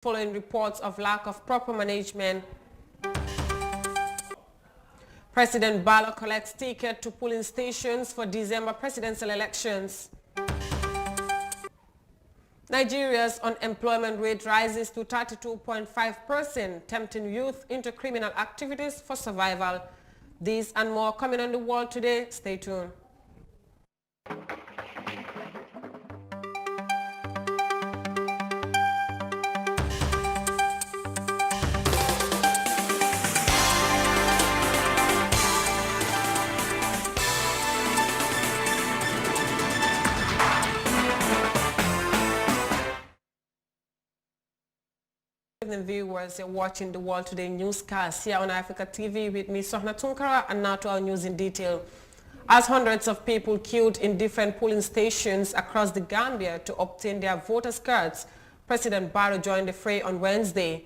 following reports of lack of proper management. President Barrow collects ticket to polling stations for December presidential elections. Nigeria's unemployment rate rises to 32.5%, tempting youth into criminal activities for survival. These and more coming on the world today. Stay tuned. Viewers, you're watching the World Today newscast here on Africa TV with me, Sohna Tunkara, and now to our news in detail. As hundreds of people queued in different polling stations across the Gambia to obtain their voters' cards, President Barrow joined the fray on Wednesday.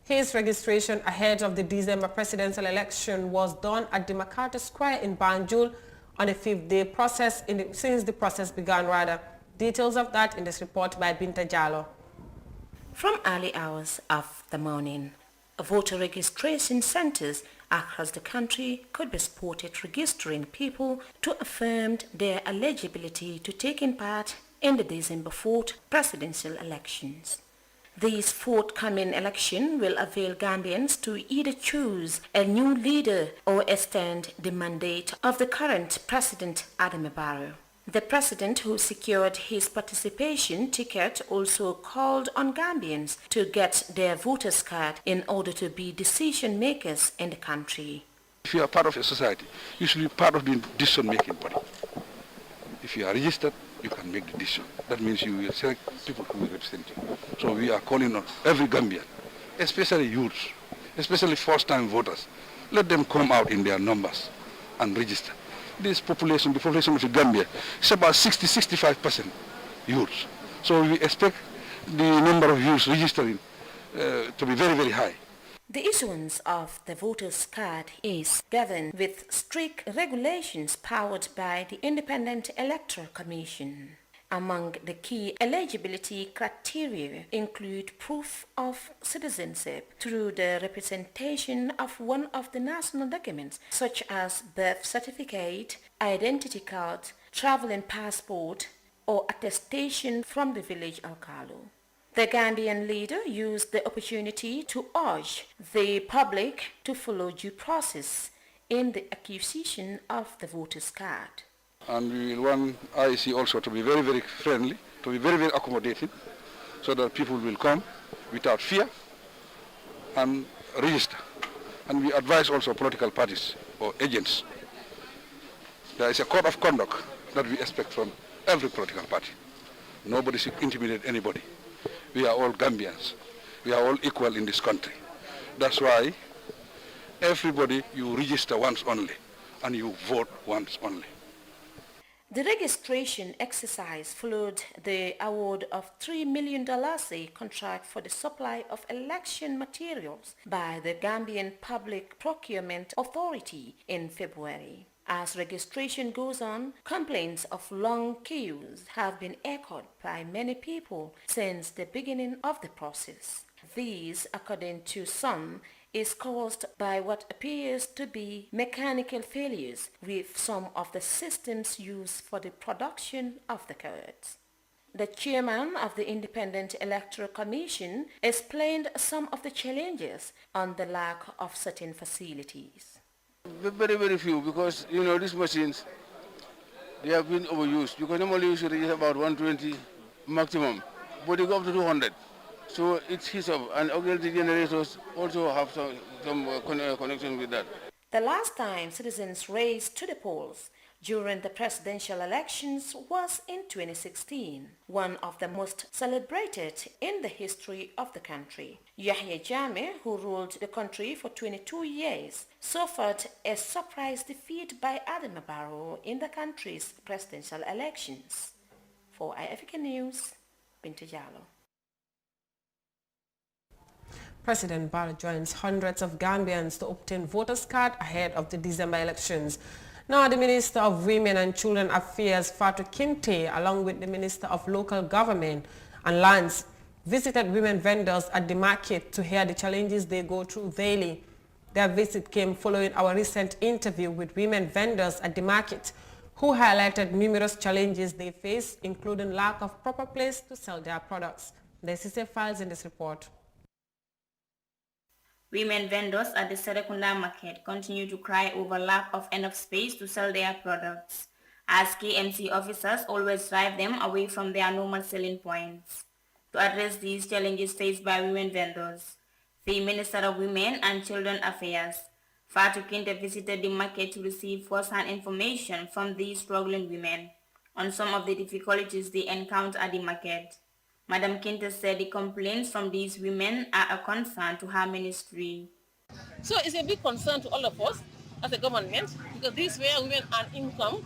His registration ahead of the December presidential election was done at the MacArthur Square in Banjul on a fifth-day process since the process began. Details of that in this report by Binta Jallo. From early hours of the morning, voter registration centers across the country could be spotted registering people to affirm their eligibility to taking part in the December 4th presidential elections. This forthcoming election will avail Gambians to either choose a new leader or extend the mandate of the current President Adama Barrow. The president, who secured his participation ticket, also called on Gambians to get their voters' card in order to be decision makers in the country. If you are part of a society, you should be part of the decision-making body. If you are registered, you can make the decision. That means you will select people who will represent you. So we are calling on every Gambian, especially youths, especially first-time voters. Let them come out in their numbers and register. This population, the population of the Gambia, is about 60-65% youths. So we expect the number of youths registering to be very, very high. The issuance of the voter's card is governed with strict regulations powered by the Independent Electoral Commission. Among the key eligibility criteria include proof of citizenship through the representation of one of the national documents such as birth certificate, identity card, traveling passport, or attestation from the village alcalde. The Gambian leader used the opportunity to urge the public to follow due process in the acquisition of the voter's card. And we will want IEC also to be very, very friendly, to be very, very accommodating, so that people will come without fear and register. And we advise also political parties or agents. There is a code of conduct that we expect from every political party. Nobody should intimidate anybody. We are all Gambians. We are all equal in this country. That's why everybody, you register once only and you vote once only. The registration exercise followed the award of $3 million a contract for the supply of election materials by the Gambian Public Procurement Authority in February. As registration goes on, complaints of long queues have been echoed by many people since the beginning of the process. These, according to some, is caused by what appears to be mechanical failures with some of the systems used for the production of the cards. The chairman of the Independent Electoral Commission explained some of the challenges on the lack of certain facilities. Very, very few, because, these machines, they have been overused, because normally you should register about 120 maximum, but they go up to 200. So it hits up, and auxiliary generators also have some connection with that. The last time citizens raced to the polls during the presidential elections was in 2016, one of the most celebrated in the history of the country. Yahya Jammeh, who ruled the country for 22 years, suffered a surprise defeat by Adama Barrow in the country's presidential elections. For iAfrica News, Binta Jallo. President Barrow joins hundreds of Gambians to obtain voters' card ahead of the December elections. Now, the Minister of Women and Children Affairs, Fatou Kinte, along with the Minister of Local Government and Lands, visited women vendors at the market to hear the challenges they go through daily. Their visit came following our recent interview with women vendors at the market, who highlighted numerous challenges they face, including lack of proper place to sell their products. The CC files in this report. Women vendors at the Seraconda market continue to cry over lack of enough space to sell their products, as KMC officers always drive them away from their normal selling points. To address these challenges faced by women vendors, the Minister of Women and Children Affairs, Fatou Kinte, visited the market to receive first-hand information from these struggling women on some of the difficulties they encounter at the market. Madam Kinte said the complaints from these women are a concern to her ministry. So it's a big concern to all of us as a government, because these where women earn income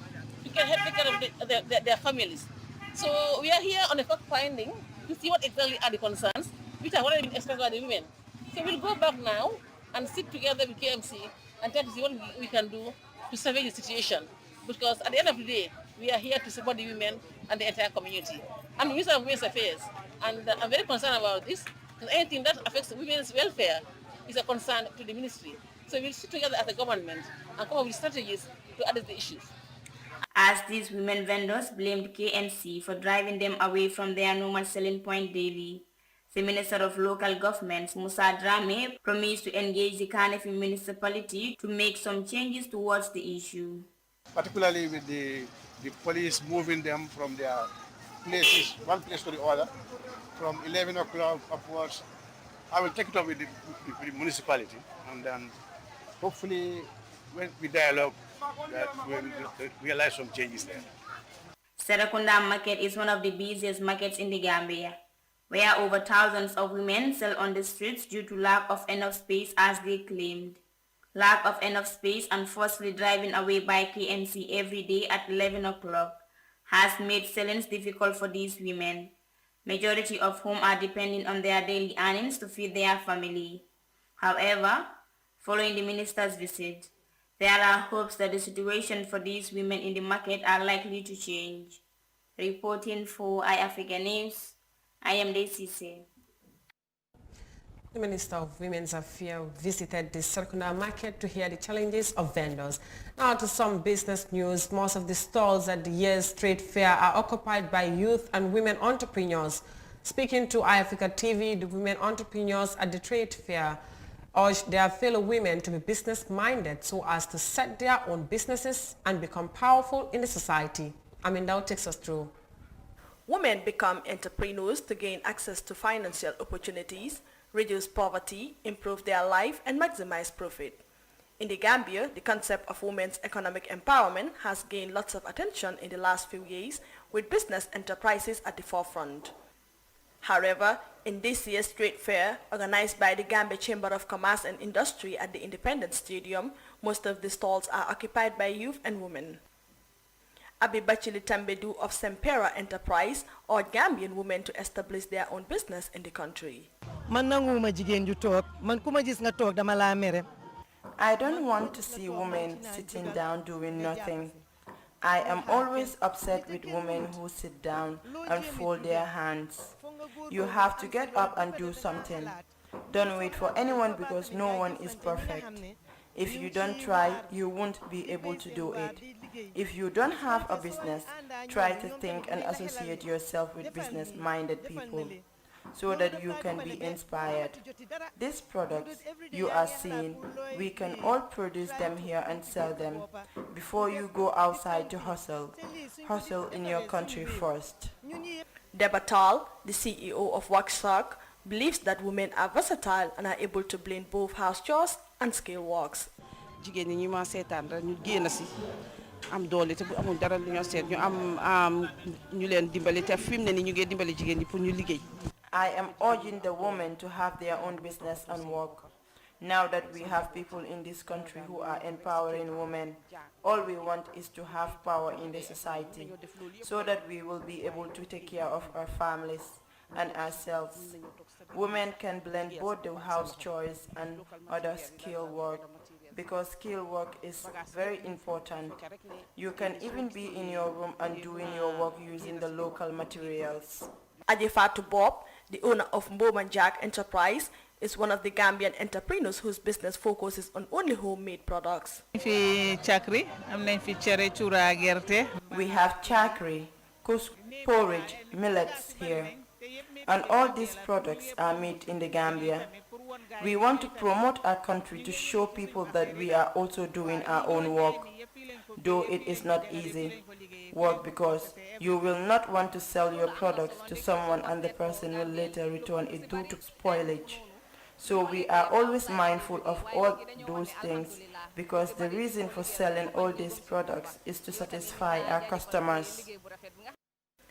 to help take care of their families. So we are here on a fact finding to see what exactly are the concerns, which have already been expressed by the women. So we'll go back now and sit together with KMC and try to see what we can do to survey the situation. Because at the end of the day, we are here to support the women and the entire community. I'm the Minister of Women's Affairs, and I'm very concerned about this, because anything that affects women's welfare is a concern to the ministry. So we'll sit together as a government and come up with strategies to address the issues. As these women vendors blamed KMC for driving them away from their normal selling point daily, the Minister of Local Governments, Musa Drame, promised to engage the Kanefi municipality to make some changes towards the issue. Particularly with the police moving them from their places, one place to the other, from 11 o'clock upwards. I will take it up with the municipality, and then hopefully when we dialogue, that we will realize some changes there. Seraconda market is one of the busiest markets in the Gambia, where over thousands of women sell on the streets due to lack of enough space, as they claimed. Lack of enough space and forcefully driving away by KMC every day at 11 o'clock has made sellings difficult for these women, majority of whom are depending on their daily earnings to feed their family. However, following the minister's visit, there are hopes that the situation for these women in the market are likely to change. Reporting for iAfrica News, I am Daisy. The Minister of Women's Affairs visited the Seraconda market to hear the challenges of vendors. Now to some business news. Most of the stalls at the year's trade fair are occupied by youth and women entrepreneurs. Speaking to iAfrica TV, the women entrepreneurs at the trade fair urged their fellow women to be business-minded so as to set their own businesses and become powerful in the society. Amindao takes us through. Women become entrepreneurs to gain access to financial opportunities, reduce poverty, improve their life, and maximize profit. In the Gambia, the concept of women's economic empowerment has gained lots of attention in the last few years, with business enterprises at the forefront. However, in this year's trade fair, organized by the Gambia Chamber of Commerce and Industry at the Independence Stadium, most of the stalls are occupied by youth and women. Abibachili Tambedu of Sempera Enterprise urged Gambian women to establish their own business in the country. I don't want to see women sitting down doing nothing. I am always upset with women who sit down and fold their hands. You have to get up and do something. Don't wait for anyone, because no one is perfect. If you don't try, you won't be able to do it. If you don't have a business, try to think and associate yourself with business-minded people so that you can be inspired. These products you are seeing, we can all produce them here and sell them. Before you go outside to hustle, hustle in your country first. Debatal, the CEO of Waxshark, believes that women are versatile and are able to blend both house chores and scale works. am doole te bu amul dara lu ñoo seet ñu am ñu leen dimbali te fi mu ne ni ñu ngi dimbali jigéen ñi pour ñu liggéey. I am urging the women to have their own business and work. Now that we have people in this country who are empowering women, all we want is to have power in the society so that we will be able to take care of our families and ourselves. Women can blend both the house chores and other skill work, because skill work is very important. You can even be in your room and doing your work using the local materials. Ajifatu Bob, The owner of Mboma Jack Enterprise is one of the Gambian entrepreneurs whose business focuses on only homemade products. fi chakri am nañ fi cere cuura gerte. We have chakri, porridge, millets here, and all these products are made in the Gambia. We want to promote our country to show people that we are also doing our own work, though it is not easy work because you will not want to sell your products to someone and the person will later return it due to spoilage. So we are always mindful of all those things because the reason for selling all these products is to satisfy our customers.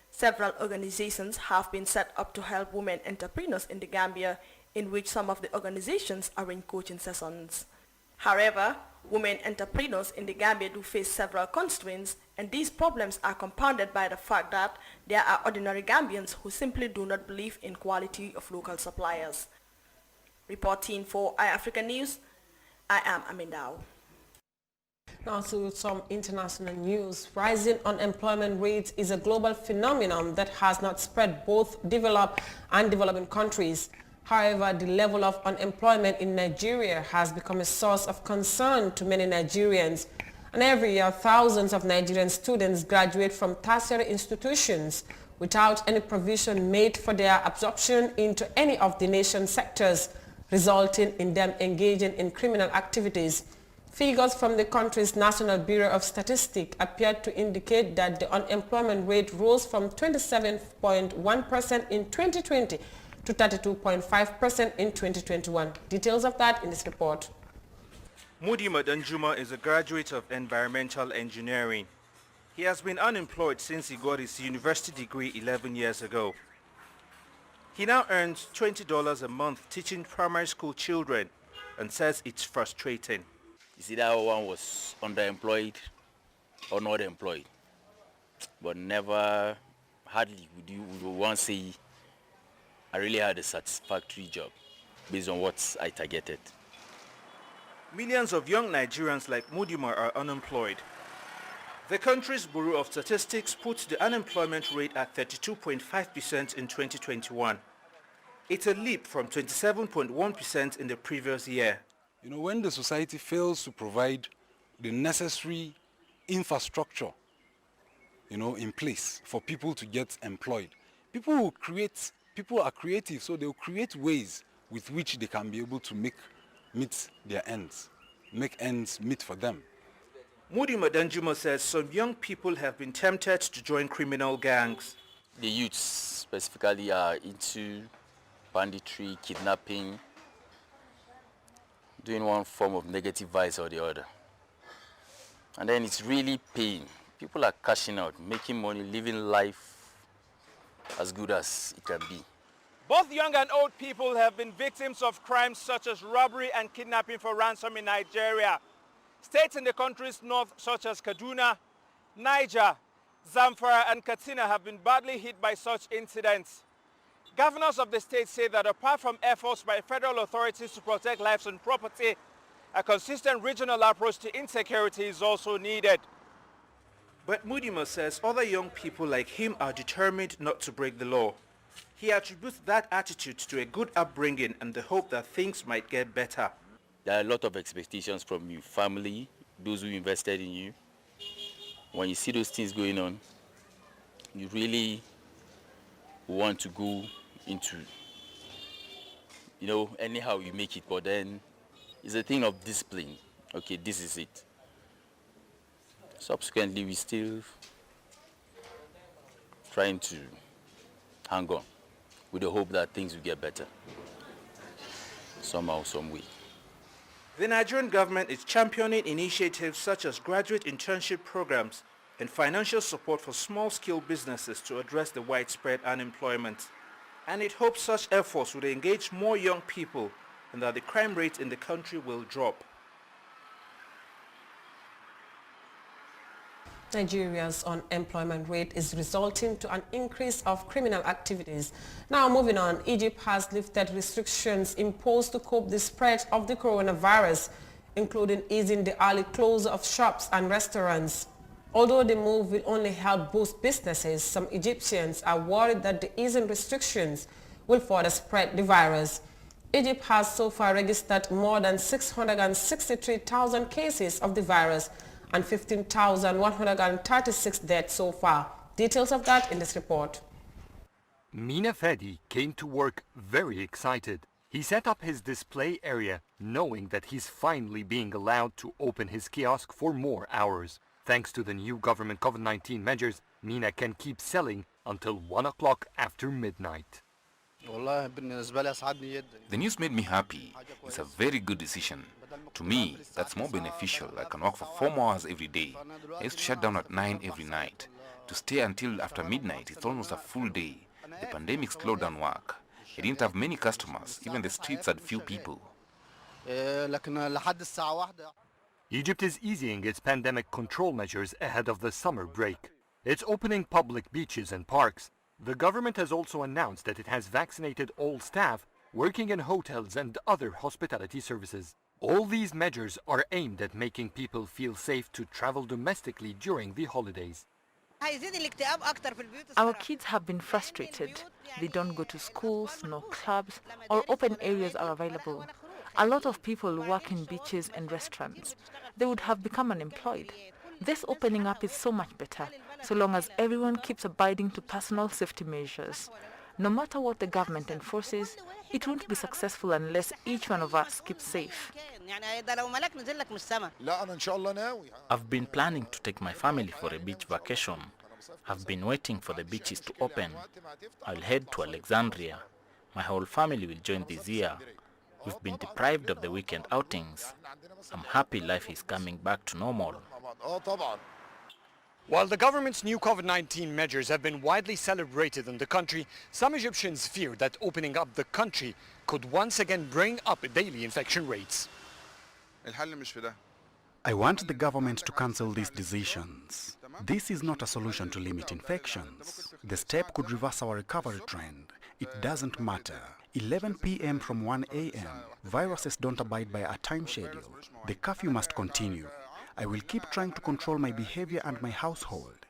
Several organizations have been set up to help women entrepreneurs in the Gambia, in which some of the organizations arrange coaching sessions. However, women entrepreneurs in the Gambia do face several constraints, and these problems are compounded by the fact that there are ordinary Gambians who simply do not believe in quality of local suppliers. Reporting for iAfrica News, I am Amindao. Now to some international news. Rising unemployment rates is a global phenomenon that has not spread both developed and developing countries. However, the level of unemployment in Nigeria has become a source of concern to many Nigerians. And every year, thousands of Nigerian students graduate from tertiary institutions without any provision made for their absorption into any of the nation's sectors, resulting in them engaging in criminal activities. Figures from the country's National Bureau of Statistics appeared to indicate that the unemployment rate rose from 27.1% in 2020 to 32.5% in 2021. Details of that in this report. Mudi Madanjuma is a graduate of environmental engineering. He has been unemployed since he got his university degree 11 years ago. He now earns $20 a month teaching primary school children and says it's frustrating. You see, that one was underemployed or not employed, but never, hardly would you once say I really had a satisfactory job based on what I targeted. Millions of young Nigerians like Mudima are unemployed. The country's Bureau of Statistics puts the unemployment rate at 32.5% in 2021. It's a leap from 27.1% in the previous year. You know, when the society fails to provide the necessary infrastructure, in place for people to get employed, people are creative, so they'll create ways with which they can be able to make ends meet for them. Mudi Madanjuma says some young people have been tempted to join criminal gangs. The youths specifically are into banditry, kidnapping, doing one form of negative vice or the other. And then it's really paying. People are cashing out, making money, living life as good as it can be. Both young and old people have been victims of crimes such as robbery and kidnapping for ransom in Nigeria. States in the country's north such as Kaduna, Niger, Zamfara and Katsina have been badly hit by such incidents. Governors of the state say that apart from efforts by federal authorities to protect lives and property, a consistent regional approach to insecurity is also needed. But Mudima says other young people like him are determined not to break the law. He attributes that attitude to a good upbringing and the hope that things might get better. There are a lot of expectations from your family, those who invested in you. When you see those things going on, you really want to go into, anyhow you make it, but then it's a thing of discipline. Okay, this is it. Subsequently, we still trying to hang on with the hope that things will get better somehow, some way. The Nigerian government is championing initiatives such as graduate internship programs and financial support for small-scale businesses to address the widespread unemployment. And it hopes such efforts will engage more young people and that the crime rate in the country will drop. Nigeria's unemployment rate is resulting to an increase of criminal activities. Now moving on, Egypt has lifted restrictions imposed to cope the spread of the coronavirus, including easing the early close of shops and restaurants. Although the move will only help boost businesses, some Egyptians are worried that the easing restrictions will further spread the virus. Egypt has so far registered more than 663,000 cases of the virus and 15,136 deaths so far. Details of that in this report. Mina Fedi came to work very excited. He set up his display area knowing that he's finally being allowed to open his kiosk for more hours. Thanks to the new government COVID-19 measures, Mina can keep selling until 1 o'clock after midnight. The news made me happy. It's a very good decision. To me, that's more beneficial. I can work for 4 more hours every day. I used to shut down at 9 every night. To stay until after midnight, it's almost a full day. The pandemic slowed down work. I didn't have many customers. Even the streets had few people. Egypt is easing its pandemic control measures ahead of the summer break. It's opening public beaches and parks. The government has also announced that it has vaccinated all staff working in hotels and other hospitality services. All these measures are aimed at making people feel safe to travel domestically during the holidays. Our kids have been frustrated. They don't go to schools, no clubs, or open areas are available. A lot of people work in beaches and restaurants. They would have become unemployed. This opening up is so much better, so long as everyone keeps abiding to personal safety measures. No matter what the government enforces, it won't be successful unless each one of us keeps safe. I've been planning to take my family for a beach vacation. I've been waiting for the beaches to open. I'll head to Alexandria. My whole family will join this year. We've been deprived of the weekend outings. I'm happy life is coming back to normal. While the government's new COVID-19 measures have been widely celebrated in the country, some Egyptians fear that opening up the country could once again bring up daily infection rates. I want the government to cancel these decisions. This is not a solution to limit infections. The step could reverse our recovery trend. It doesn't matter. 11 p.m. from 1 a.m. Viruses don't abide by a time schedule. The curfew must continue. I will keep trying to control my behavior and my household.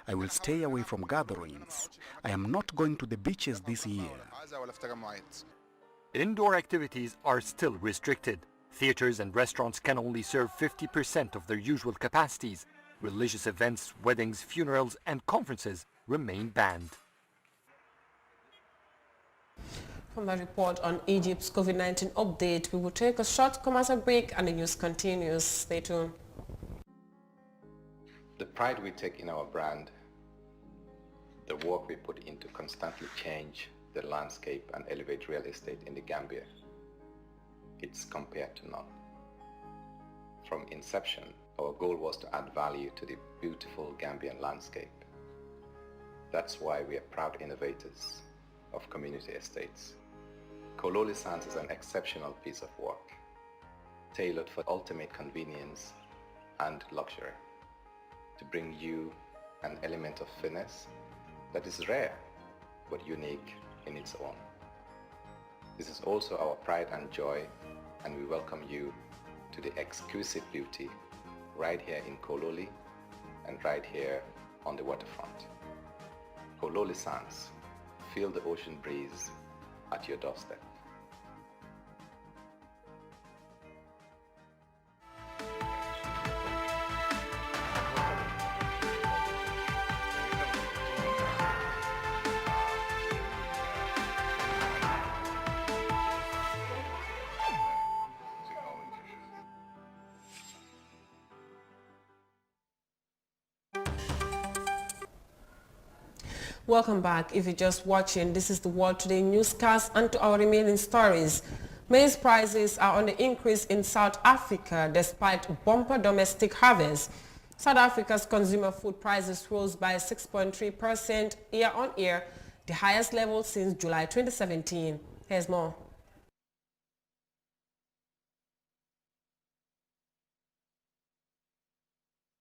I will stay away from gatherings. I am not going to the beaches this year. Indoor activities are still restricted. Theaters and restaurants can only serve 50% of their usual capacities. Religious events, weddings, funerals, and conferences remain banned. From a report on Egypt's COVID-19 update, we will take a short commercial break and the news continues. Stay tuned. The pride we take in our brand, the work we put in to constantly change the landscape and elevate real estate in the Gambia, it's compared to none. From inception, our goal was to add value to the beautiful Gambian landscape. That's why we are proud innovators of community estates. Kololi Sands is an exceptional piece of work, tailored for ultimate convenience and luxury, to bring you an element of finesse that is rare but unique in its own. This is also our pride and joy, and we welcome you to the exquisite beauty right here in Kololi and right here on the waterfront. Kololi Sands, feel the ocean breeze at your doorstep. Welcome back. If you're just watching, this is the World Today newscast, and to our remaining stories. Maize prices are on the increase in South Africa despite bumper domestic harvest. South Africa's consumer food prices rose by 6.3% year-on-year, the highest level since July 2017. Here's more.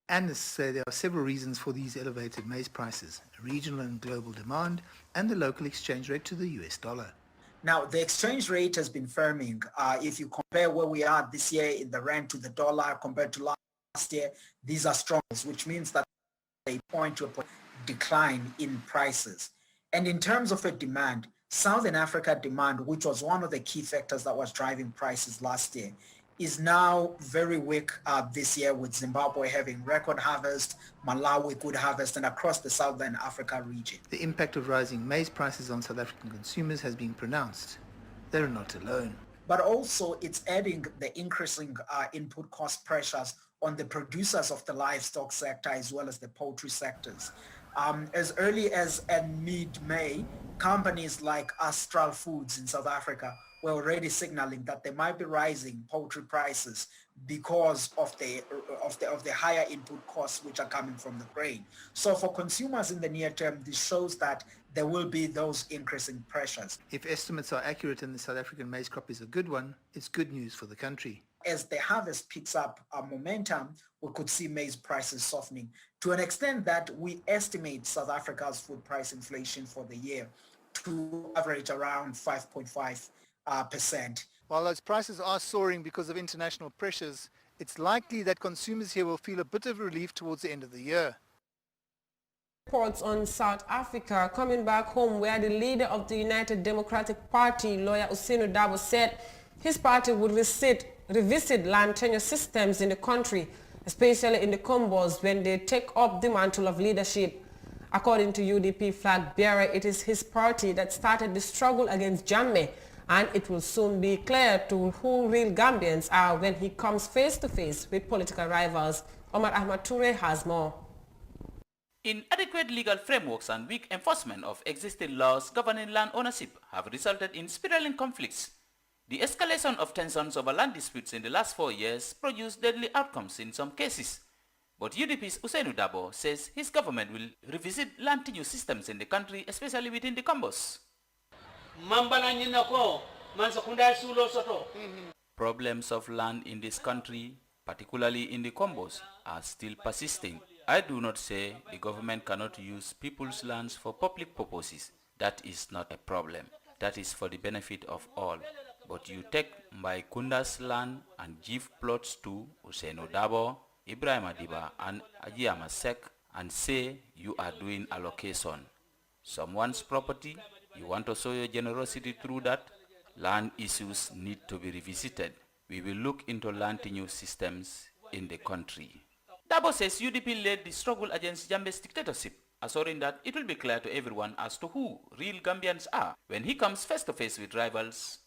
Analysts say there are several reasons for these elevated maize prices: regional and global demand, and the local exchange rate to the US dollar. Now, the exchange rate has been firming. If you compare where we are this year in the rand to the dollar compared to last year, these are strong, which means that they point to a decline in prices. And in terms of a demand, Southern Africa demand, which was one of the key factors that was driving prices last year, is now very weak this year, with Zimbabwe having record harvest, Malawi good harvest, and across the Southern Africa region. The impact of rising maize prices on South African consumers has been pronounced. They're not alone. But also it's adding the increasing input cost pressures on the producers of the livestock sector as well as the poultry sectors. As early as mid-May, companies like Astral Foods in South Africa were already signaling that they might be rising poultry prices because of the higher input costs which are coming from the grain. So for consumers in the near term, this shows that there will be those increasing pressures. If estimates are accurate and the South African maize crop is a good one, it's good news for the country. As the harvest picks up momentum, we could see maize prices softening to an extent that we estimate South Africa's food price inflation for the year to average around 5.5%. While those prices are soaring because of international pressures, it's likely that consumers here will feel a bit of relief towards the end of the year. Reports on South Africa coming back home, where the leader of the United Democratic Party, lawyer Usenu Dabo, said his party would revisit land tenure systems in the country, especially in the Combos, when they take up the mantle of leadership. According to UDP flag bearer, it is his party that started the struggle against Jammeh, and it will soon be clear to who real Gambians are when he comes face to face with political rivals. Omar Ahmad Toure has more. Inadequate legal frameworks and weak enforcement of existing laws governing land ownership have resulted in spiraling conflicts. The escalation of tensions over land disputes in the last 4 years produced deadly outcomes in some cases. But UDP's Usenu Dabo says his government will revisit land tenure systems in the country, especially within the Combos. Problems of land in this country, particularly in the Combos, are still persisting. I do not say the government cannot use people's lands for public purposes. That is not a problem. That is for the benefit of all. But you take Maikunda's land and give plots to Usenu Dabo, Ibrahim Adiba and Ajiyama Sek and say you are doing allocation. Someone's property, you want to show your generosity through that? Land issues need to be revisited. We will look into land tenure systems in the country. Dabo says UDP led the struggle against Jammeh's dictatorship, assuring that it will be clear to everyone as to who real Gambians are when he comes face to face with rivals.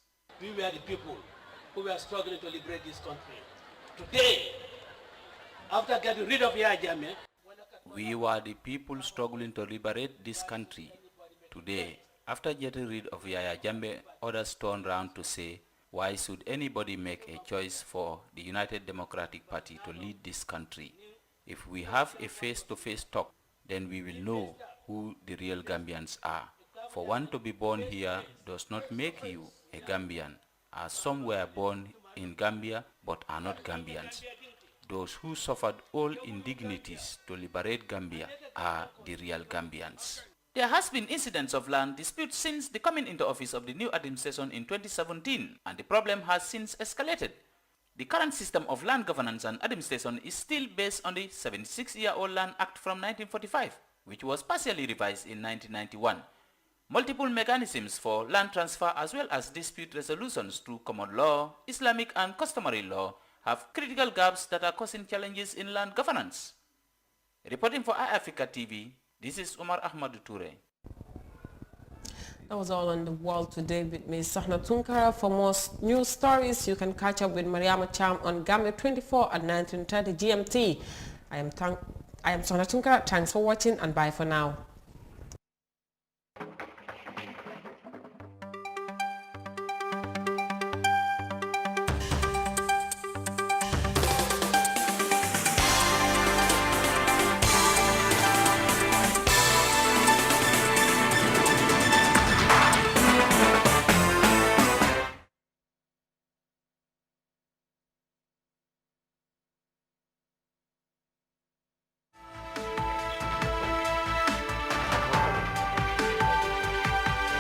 We were the people who were struggling to liberate this country. Today, after getting rid of Yahya Jammeh, we were the people struggling to liberate this country. Today, after getting rid of Yahya Jammeh, others turn round to say, why should anybody make a choice for the United Democratic Party to lead this country? If we have a face-to-face talk, then we will know who the real Gambians are. For one to be born here does not make you a Gambian, as some were born in Gambia but are not Gambians. Those who suffered all indignities to liberate Gambia are the real Gambians. There has been incidents of land disputes since the coming into office of the new administration in 2017, and the problem has since escalated. The current system of land governance and administration is still based on the 76-year-old Land Act from 1945, which was partially revised in 1991. Multiple mechanisms for land transfer as well as dispute resolutions through common law, Islamic and customary law have critical gaps that are causing challenges in land governance. Reporting for iAfrica TV, this is Umar Ahmad Toure. That was all on the world today with me, Sohna Tunkara. For more news stories, you can catch up with Mariama Cham on Gambia 24 at 19:30 GMT. I am Sohna Tunkara. Thanks for watching and bye for now.